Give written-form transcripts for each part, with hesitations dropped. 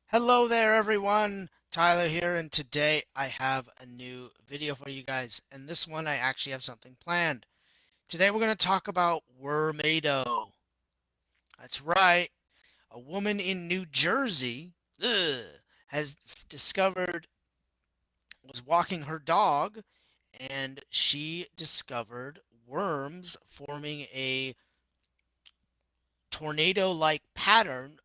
Hello there everyone, Tyler here, and today I have a new video for you guys, and this one I actually have something planned. Today we're going to talk about wermnado. That's right, a woman in New Jersey has discovered, was walking her dog, and she discovered worms forming a tornado-like pattern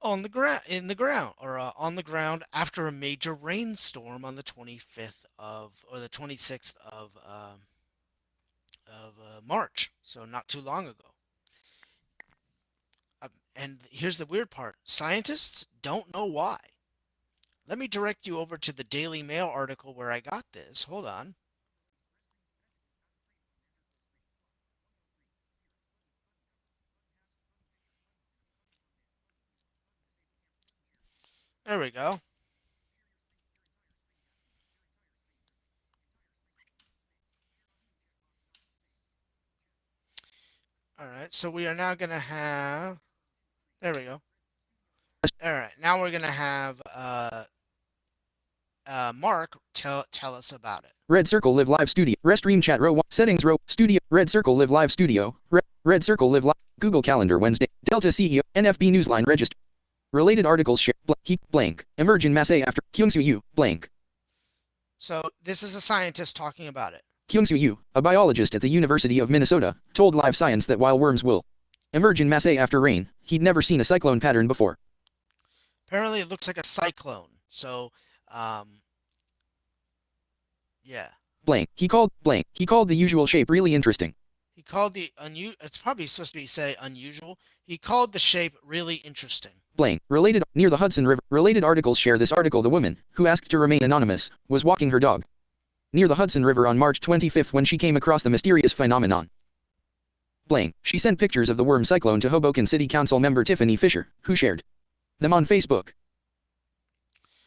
on the ground after a major rainstorm on the 25th of or the 26th of March, so not too long ago. And here's the weird part: scientists don't know why. Let me direct you over to the Daily Mail article where I got this. Hold on. There we go. All right, so we are now going to have. There we go. All right, now we're going to have Mark tell us about it. Red Circle Live Live Studio. Restream chat row 1. Settings row. Studio. Red Circle Live Live Studio. Red Circle Live Live. Google Calendar Wednesday. Delta CEO. NFB Newsline Register. Related articles share. Blank. Emerge in Massey after. Kyungsoo Yu. Blank. So this is a scientist talking about it. Kyungsoo Yu, a biologist at the University of Minnesota, told Live Science that while worms will emerge in Massey after rain, he'd never seen a cyclone pattern before. Apparently it looks like a cyclone. So, yeah. Blank. He called the usual shape really interesting. He called the it's probably supposed to be say unusual. He called the shape really interesting. Blank. Related near the Hudson River. Related articles share this article. The woman, who asked to remain anonymous, was walking her dog near the Hudson River on March 25th when she came across the mysterious phenomenon. Blank. She sent pictures of the worm cyclone to Hoboken City Council member Tiffany Fisher, who shared them on Facebook.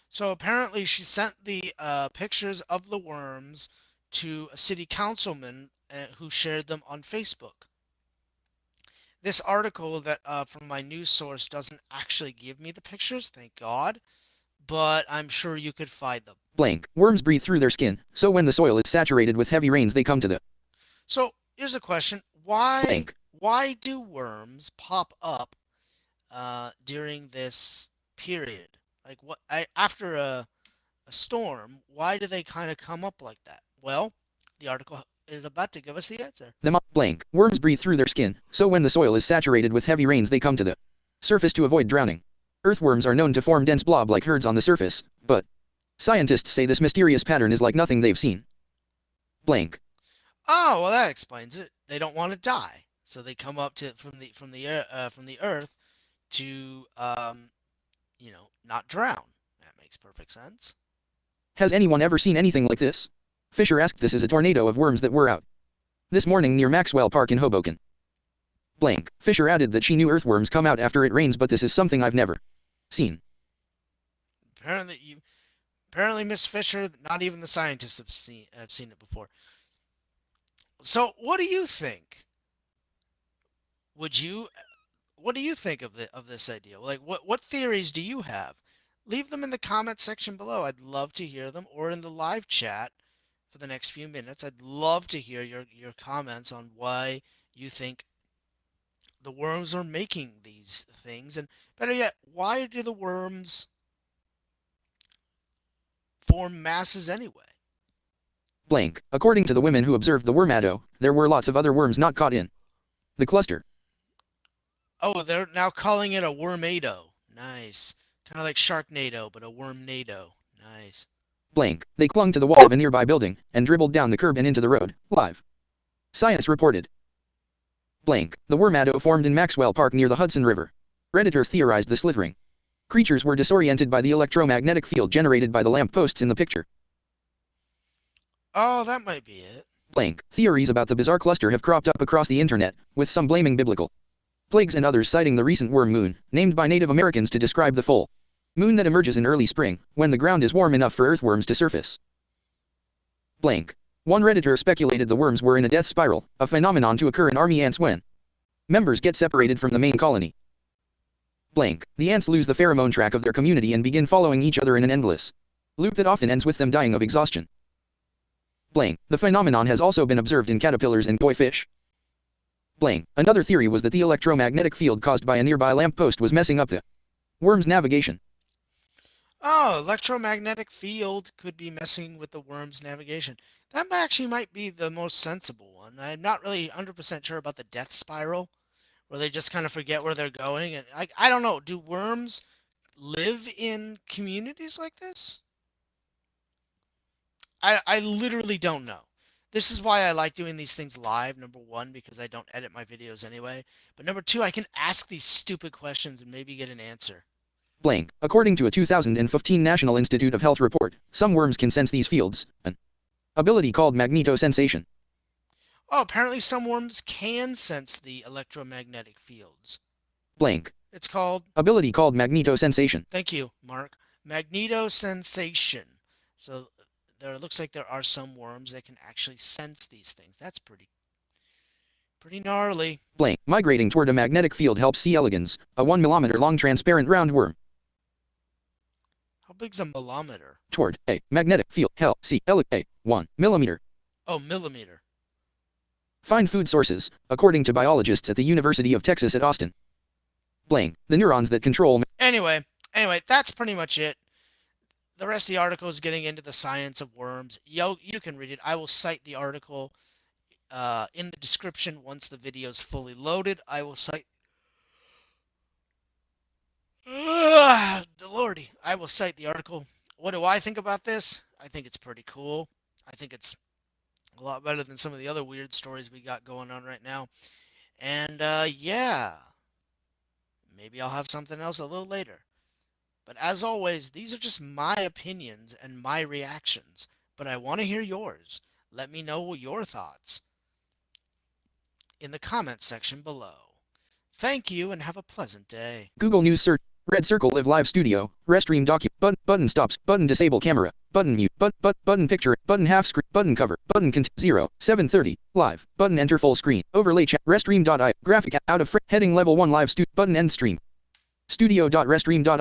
So apparently she sent the pictures of the worms to a city councilman who shared them on Facebook. This article that from my news source doesn't actually give me the pictures, thank God, but I'm sure you could find them. Blank. Worms breathe through their skin, so when the soil is saturated with heavy rains they come to the. So here's a question: Why Blank. why do worms pop up during this period? Like after a storm, why do they kind of come up like that? Well, the article is about to give us the answer. Blank. Worms breathe through their skin, so when the soil is saturated with heavy rains they come to the surface to avoid drowning. Earthworms are known to form dense blob-like herds on the surface, but scientists say this mysterious pattern is like nothing they've seen. Blank. Oh, well, that explains it. They don't want to die, so they come up to from the earth to not drown. That makes perfect sense. Has anyone ever seen anything like this? Fisher asked. This is a tornado of worms that were out this morning near Maxwell Park in Hoboken. Blank. Fisher added that she knew earthworms come out after it rains, but this is something I've never seen. Apparently, Miss Fisher, not even the scientists have seen it before. So, what do you think? Would you What do you think of this idea? Like, what theories do you have? Leave them in the comment section below. I'd love to hear them, or in the live chat for the next few minutes. I'd love to hear your comments on why you think the worms are making these things, and better yet, why do the worms form masses anyway? Blank. According to the women who observed the wermnado, there were lots of other worms not caught in the cluster. Oh, they're now calling it a wormnado. Nice. Kind of like Sharknado, but a wormnado. Nice. Blank. They clung to the wall of a nearby building and dribbled down the curb and into the road. Live Science reported. Blank. The wermnado formed in Maxwell Park near the Hudson River. Redditors theorized the slithering creatures were disoriented by the electromagnetic field generated by the lamp posts in the picture. Oh, that might be it. Blank. Theories about the bizarre cluster have cropped up across the internet, with some blaming biblical plagues and others citing the recent worm moon, named by Native Americans to describe the full moon that emerges in early spring, when the ground is warm enough for earthworms to surface. Blank. One Redditor speculated the worms were in a death spiral, a phenomenon to occur in army ants when members get separated from the main colony. Blank. The ants lose the pheromone track of their community and begin following each other in an endless loop that often ends with them dying of exhaustion. Blank. The phenomenon has also been observed in caterpillars and koi fish. Blank. Another theory was that the electromagnetic field caused by a nearby lamppost was messing up the worm's navigation. Oh, electromagnetic field could be messing with the worm's navigation. That actually might be the most sensible one. I'm not really 100% sure about the death spiral, where they just kind of forget where they're going. And I don't know, do worms live in communities like this? I literally don't know. This is why I like doing these things live, number one, because I don't edit my videos anyway. But number two, I can ask these stupid questions and maybe get an answer. Blank. According to a 2015 National Institute of Health report, some worms can sense these fields, an ability called magnetosensation. Oh, apparently some worms can sense the electromagnetic fields. Blank. It's called... ability called magnetosensation. Thank you, Mark. Magnetosensation. So it looks like there are some worms that can actually sense these things. That's pretty gnarly. Blank. Migrating toward a magnetic field helps C. elegans, a 1 mm long transparent round worm. How big's a millimeter? Toward a magnetic field. C. a 1 millimeter. Oh, millimeter. Find food sources, according to biologists at the University of Texas at Austin. Blank. The neurons that control... Anyway, that's pretty much it. The rest of the article is getting into the science of worms. You can read it. I will cite the article in the description once the video is fully loaded. I will cite... Lordy. I will cite the article. What do I think about this? I think it's pretty cool. I think it's a lot better than some of the other weird stories we got going on right now. And, yeah. Maybe I'll have something else a little later. But as always, these are just my opinions and my reactions. But I want to hear yours. Let me know your thoughts in the comments section below. Thank you and have a pleasant day. Google News search. Red circle live live studio. Restream docu. Button stops. Button disable camera. Button mute. Button picture. Button half screen. Button cover. Button 7:30. Live. Button enter full screen. Overlay chat. Restream.io. Graphic out of frame. Heading level 1 live button end stream. Studio.restream.io